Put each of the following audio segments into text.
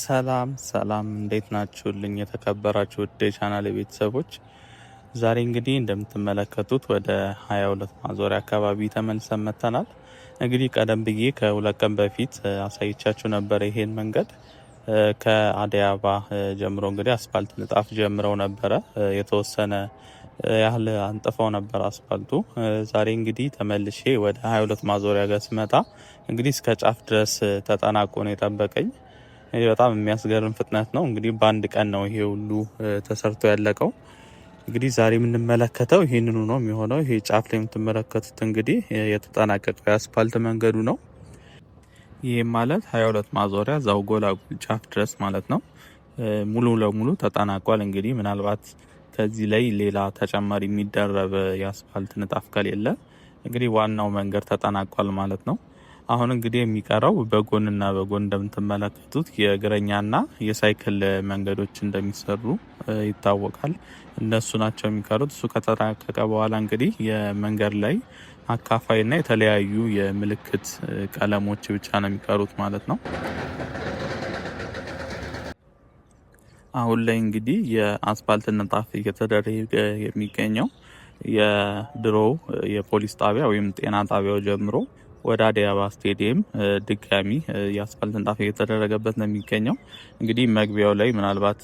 ሰላም ሰላም እንዴት ናችሁልኝ? የተከበራችሁ ውድ የቻናል ቤተሰቦች ዛሬ እንግዲህ እንደምትመለከቱት ወደ 22 ማዞሪያ አካባቢ ተመልሰን መጥተናል። እንግዲህ ቀደም ብዬ ከሁለት ቀን በፊት አሳይቻችሁ ነበር። ይሄን መንገድ ከአዲስ አበባ ጀምሮ እንግዲህ አስፋልት ንጣፍ ጀምረው ነበረ። የተወሰነ ያህል አንጥፈው ነበር አስፋልቱ። ዛሬ እንግዲህ ተመልሼ ወደ 22 ማዞሪያ ጋር ስመጣ እንግዲህ እስከ ጫፍ ድረስ ተጠናቆ ነው የጠበቀኝ። በጣም የሚያስገርም ፍጥነት ነው። እንግዲህ በአንድ ቀን ነው ይሄ ሁሉ ተሰርቶ ያለቀው። እንግዲህ ዛሬ የምንመለከተው ይህንኑ ነው የሚሆነው። ይሄ ጫፍ ላይ የምትመለከቱት እንግዲህ የተጠናቀቀው የአስፋልት መንገዱ ነው። ይህም ማለት 22 ማዞሪያ ዛው ጎላጉል ጫፍ ድረስ ማለት ነው ሙሉ ለሙሉ ተጠናቋል። እንግዲህ ምናልባት ከዚህ ላይ ሌላ ተጨማሪ የሚደረብ የአስፋልት ንጣፍ ከሌለ እንግዲህ ዋናው መንገድ ተጠናቋል ማለት ነው። አሁን እንግዲህ የሚቀረው በጎንና በጎን እንደምትመለከቱት የእግረኛና የሳይክል መንገዶች እንደሚሰሩ ይታወቃል። እነሱ ናቸው የሚቀሩት። እሱ ከተጠናቀቀ በኋላ እንግዲህ የመንገድ ላይ አካፋይና የተለያዩ የምልክት ቀለሞች ብቻ ነው የሚቀሩት ማለት ነው። አሁን ላይ እንግዲህ የአስፋልት ንጣፍ እየተደረገ የሚገኘው የድሮ የፖሊስ ጣቢያ ወይም ጤና ጣቢያው ጀምሮ ወደ አዲስ አበባ ስቴዲየም ድጋሚ የአስፋልት ንጣፍ እየተደረገበት ነው የሚገኘው። እንግዲህ መግቢያው ላይ ምናልባት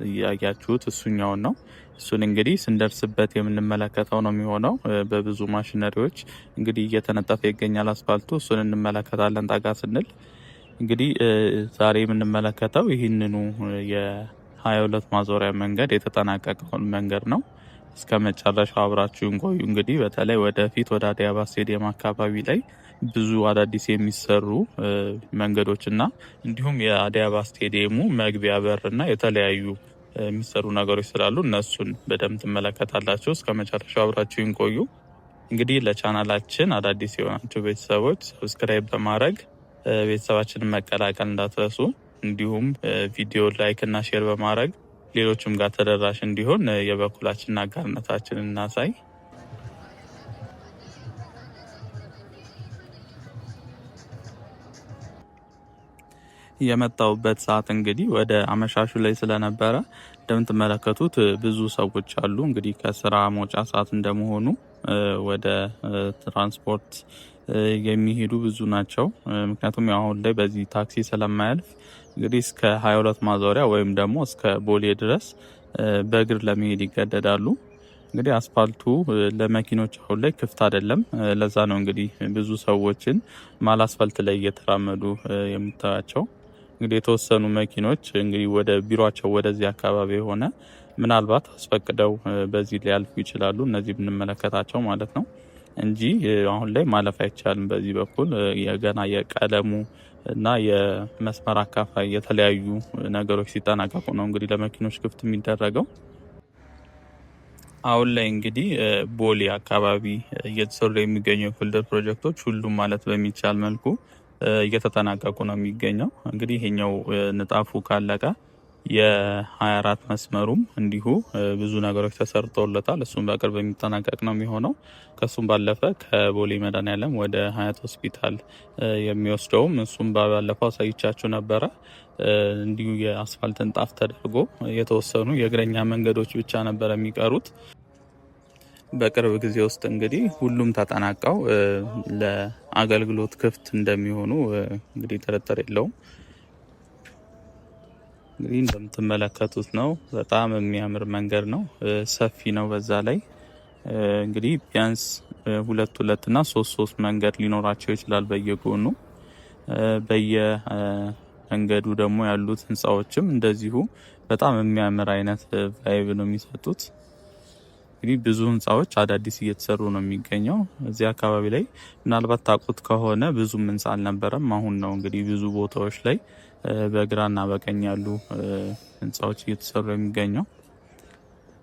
እያያችሁት እሱኛውን ነው። እሱን እንግዲህ ስንደርስበት የምንመለከተው ነው የሚሆነው። በብዙ ማሽነሪዎች እንግዲህ እየተነጠፈ ይገኛል አስፋልቱ። እሱን እንመለከታለን ጠጋ ስንል። እንግዲህ ዛሬ የምንመለከተው ይህንኑ የ22 ማዞሪያ መንገድ የተጠናቀቀውን መንገድ ነው። እስከ መጨረሻው አብራችሁን ቆዩ። እንግዲህ በተለይ ወደፊት ወደ አዲስ አበባ ስቴዲየም አካባቢ ላይ ብዙ አዳዲስ የሚሰሩ መንገዶችና እንዲሁም የአዲስ አበባ ስቴዲየሙ መግቢያ በርና የተለያዩ የሚሰሩ ነገሮች ስላሉ እነሱን በደንብ ትመለከታላችሁ። እስከ መጨረሻው አብራችሁን ቆዩ። እንግዲህ ለቻናላችን አዳዲስ የሆናችሁ ቤተሰቦች ሰብስክራይብ በማድረግ ቤተሰባችንን መቀላቀል እንዳትረሱ። እንዲሁም ቪዲዮ ላይክ እና ሼር በማድረግ ሌሎችም ጋር ተደራሽ እንዲሆን የበኩላችንን አጋርነታችንን እናሳይ። የመጣውበት ሰዓት እንግዲህ ወደ አመሻሹ ላይ ስለነበረ እንደምትመለከቱት ብዙ ሰዎች አሉ። እንግዲህ ከስራ መውጫ ሰዓት እንደመሆኑ ወደ ትራንስፖርት የሚሄዱ ብዙ ናቸው። ምክንያቱም አሁን ላይ በዚህ ታክሲ ስለማያልፍ እንግዲህ እስከ 22 ማዞሪያ ወይም ደግሞ እስከ ቦሌ ድረስ በእግር ለመሄድ ይገደዳሉ። እንግዲህ አስፋልቱ ለመኪኖች አሁን ላይ ክፍት አይደለም። ለዛ ነው እንግዲህ ብዙ ሰዎችን ማል አስፋልት ላይ እየተራመዱ የምታያቸው። እንግዲህ የተወሰኑ መኪኖች እንግዲህ ወደ ቢሮቸው ወደዚህ አካባቢ የሆነ ምናልባት አስፈቅደው በዚህ ሊያልፉ ይችላሉ። እነዚህ ብንመለከታቸው ማለት ነው እንጂ አሁን ላይ ማለፍ አይቻልም። በዚህ በኩል የገና የቀለሙ እና የመስመር አካፋይ የተለያዩ ነገሮች ሲጠናቀቁ ነው እንግዲህ ለመኪኖች ክፍት የሚደረገው። አሁን ላይ እንግዲህ ቦሌ አካባቢ እየተሰሩ የሚገኙ የኮሪደር ፕሮጀክቶች ሁሉም ማለት በሚቻል መልኩ እየተጠናቀቁ ነው የሚገኘው። እንግዲህ ይሄኛው ንጣፉ ካለቀ የ24 መስመሩም እንዲሁ ብዙ ነገሮች ተሰርተውለታል። እሱም በቅርብ የሚጠናቀቅ ነው የሚሆነው። ከሱም ባለፈ ከቦሌ መድኃኔዓለም ወደ ሀያት ሆስፒታል የሚወስደውም እሱም ባለፈው አሳይቻችሁ ነበረ። እንዲሁ የአስፋልት ንጣፍ ተደርጎ የተወሰኑ የእግረኛ መንገዶች ብቻ ነበረ የሚቀሩት። በቅርብ ጊዜ ውስጥ እንግዲህ ሁሉም ተጠናቀው ለአገልግሎት ክፍት እንደሚሆኑ እንግዲህ ጥርጥር የለውም። እንግዲህ እንደምትመለከቱት ነው። በጣም የሚያምር መንገድ ነው። ሰፊ ነው። በዛ ላይ እንግዲህ ቢያንስ 2 እና 3 መንገድ ሊኖራቸው ይችላል በየጎኑ። በየመንገዱ ደግሞ ያሉት ህንፃዎችም እንደዚሁ በጣም የሚያምር አይነት ቫይብ ነው የሚሰጡት። እንግዲህ ብዙ ህንፃዎች አዳዲስ እየተሰሩ ነው የሚገኘው። እዚህ አካባቢ ላይ ምናልባት ታውቁት ከሆነ ብዙም ህንፃ አልነበረም። አሁን ነው እንግዲህ ብዙ ቦታዎች ላይ በግራና በቀኝ ያሉ ህንፃዎች እየተሰሩ የሚገኘው።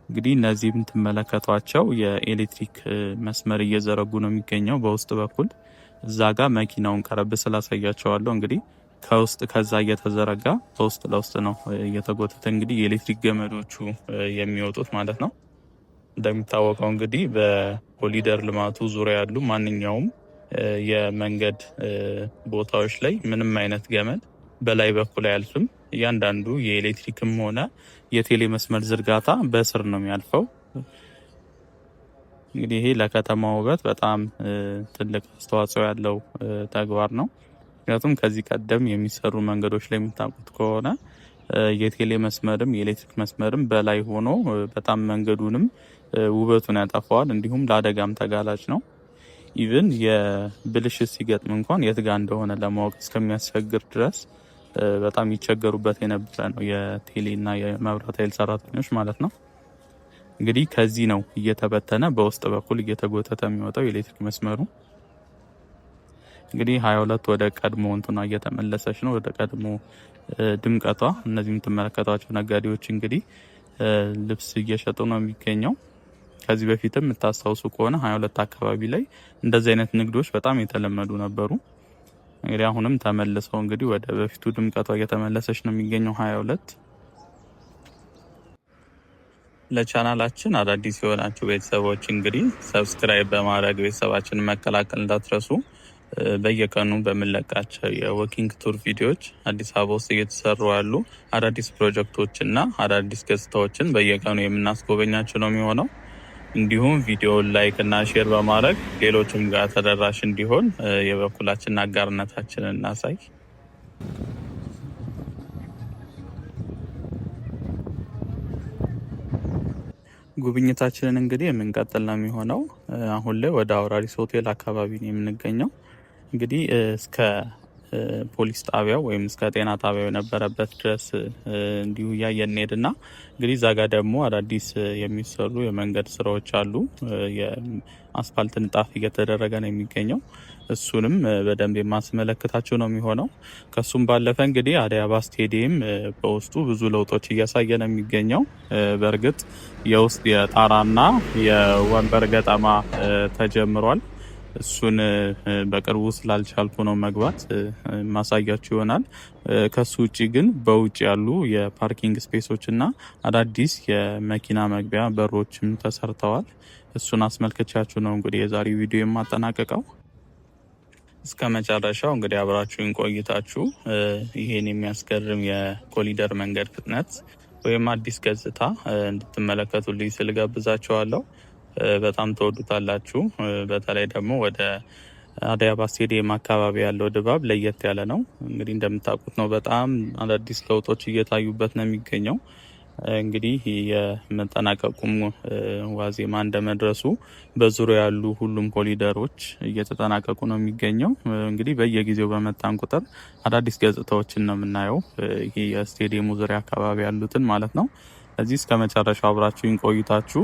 እንግዲህ እነዚህ የምትመለከቷቸው የኤሌክትሪክ መስመር እየዘረጉ ነው የሚገኘው በውስጥ በኩል። እዛ ጋር መኪናውን ቀረብ ስላሳያቸዋለሁ። እንግዲህ ከውስጥ ከዛ እየተዘረጋ በውስጥ ለውስጥ ነው እየተጎተተ እንግዲህ የኤሌክትሪክ ገመዶቹ የሚወጡት ማለት ነው። እንደሚታወቀው እንግዲህ በኮሪደር ልማቱ ዙሪያ ያሉ ማንኛውም የመንገድ ቦታዎች ላይ ምንም አይነት ገመድ በላይ በኩል አያልፍም። እያንዳንዱ የኤሌክትሪክም ሆነ የቴሌ መስመር ዝርጋታ በስር ነው የሚያልፈው። እንግዲህ ይሄ ለከተማ ውበት በጣም ትልቅ አስተዋጽኦ ያለው ተግባር ነው። ምክንያቱም ከዚህ ቀደም የሚሰሩ መንገዶች ላይ የምታውቁት ከሆነ የቴሌ መስመርም የኤሌክትሪክ መስመርም በላይ ሆኖ በጣም መንገዱንም ውበቱን ያጠፋዋል፣ እንዲሁም ለአደጋም ተጋላጭ ነው። ኢቭን የብልሽት ሲገጥም እንኳን የት ጋር እንደሆነ ለማወቅ እስከሚያስቸግር ድረስ በጣም ይቸገሩበት የነበረ ነው የቴሌና የመብራት ኃይል ሰራተኞች ማለት ነው። እንግዲህ ከዚህ ነው እየተበተነ በውስጥ በኩል እየተጎተተ የሚወጣው የኤሌክትሪክ መስመሩ። እንግዲህ 22 ወደ ቀድሞ እንትኗ እየተመለሰች ነው፣ ወደ ቀድሞ ድምቀቷ። እነዚህ የምትመለከቷቸው ነጋዴዎች እንግዲህ ልብስ እየሸጡ ነው የሚገኘው። ከዚህ በፊትም የምታስታውሱ ከሆነ 22 አካባቢ ላይ እንደዚህ አይነት ንግዶች በጣም የተለመዱ ነበሩ። እንግዲህ አሁንም ተመልሰው እንግዲህ ወደ በፊቱ ድምቀቷ እየተመለሰች ነው የሚገኘው 22። ለቻናላችን አዳዲስ የሆናችሁ ቤተሰቦች እንግዲህ ሰብስክራይብ በማድረግ ቤተሰባችንን መቀላቀል እንዳትረሱ። በየቀኑ በምንለቃቸው የወኪንግ ቱር ቪዲዮዎች አዲስ አበባ ውስጥ እየተሰሩ ያሉ አዳዲስ ፕሮጀክቶችና አዳዲስ ገጽታዎችን በየቀኑ የምናስጎበኛቸው ነው የሚሆነው። እንዲሁም ቪዲዮውን ላይክ እና ሼር በማድረግ ሌሎችም ጋር ተደራሽ እንዲሆን የበኩላችንን አጋርነታችንን እናሳይ። ጉብኝታችንን እንግዲህ የምንቀጥል ነው የሚሆነው። አሁን ላይ ወደ አውራሪስ ሆቴል አካባቢ ነው የምንገኘው። እንግዲህ እስከ ፖሊስ ጣቢያው ወይም እስከ ጤና ጣቢያው የነበረበት ድረስ እንዲሁ እያየን እንሄድና እንግዲህ እዛ ጋር ደግሞ አዳዲስ የሚሰሩ የመንገድ ስራዎች አሉ። የአስፋልት ንጣፍ እየተደረገ ነው የሚገኘው። እሱንም በደንብ የማስመለከታቸው ነው የሚሆነው። ከሱም ባለፈ እንግዲህ አዲስ አበባ ስቴዲየም በውስጡ ብዙ ለውጦች እያሳየ ነው የሚገኘው። በእርግጥ የውስጥ የጣራና የወንበር ገጠማ ተጀምሯል። እሱን በቅርቡ ስላልቻልኩ ነው መግባት ማሳያችሁ ይሆናል። ከሱ ውጭ ግን በውጭ ያሉ የፓርኪንግ ስፔሶች እና አዳዲስ የመኪና መግቢያ በሮችም ተሰርተዋል። እሱን አስመልክቻችሁ ነው እንግዲህ የዛሬ ቪዲዮ የማጠናቀቀው። እስከ መጨረሻው እንግዲህ አብራችሁን ቆይታችሁ ይሄን የሚያስገርም የኮሊደር መንገድ ፍጥነት ወይም አዲስ ገጽታ እንድትመለከቱልኝ ስል ጋብዛችኋለሁ። በጣም ተወዱታላችሁ። በተለይ ደግሞ ወደ አዲስ አበባ ስቴዲየም አካባቢ ያለው ድባብ ለየት ያለ ነው። እንግዲህ እንደምታውቁት ነው በጣም አዳዲስ ለውጦች እየታዩበት ነው የሚገኘው። እንግዲህ የመጠናቀቁም ዋዜማ እንደመድረሱ በዙሪያ ያሉ ሁሉም ኮሊደሮች እየተጠናቀቁ ነው የሚገኘው። እንግዲህ በየጊዜው በመጣን ቁጥር አዳዲስ ገጽታዎችን ነው የምናየው። ይሄ የስቴዲየሙ ዙሪያ አካባቢ ያሉትን ማለት ነው። እዚህ እስከ መጨረሻው አብራችሁን ቆይታችሁ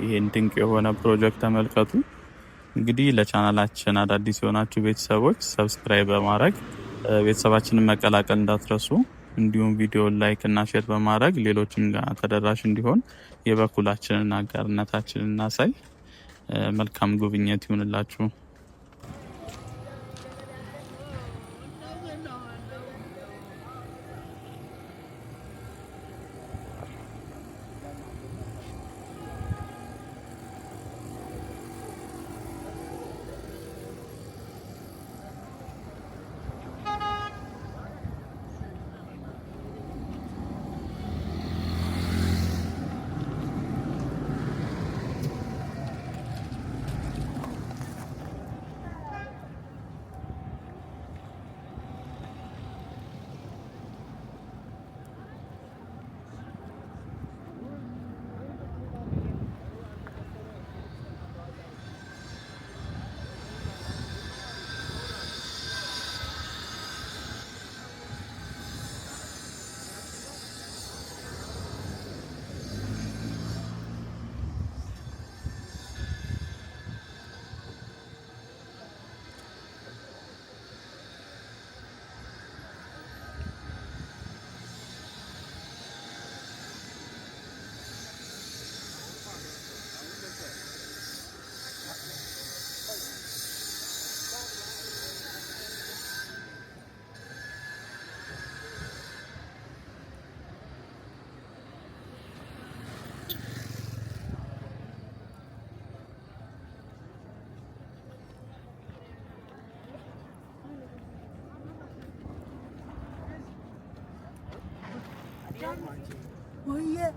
ይሄን ድንቅ የሆነ ፕሮጀክት ተመልከቱ። እንግዲህ ለቻናላችን አዳዲስ የሆናችሁ ቤተሰቦች ሰብስክራይብ በማድረግ ቤተሰባችንን መቀላቀል እንዳትረሱ። እንዲሁም ቪዲዮን ላይክ እና ሼር በማድረግ ሌሎችም ጋር ተደራሽ እንዲሆን የበኩላችንን አጋርነታችንን እናሳይ። መልካም ጉብኝት ይሁንላችሁ። وهي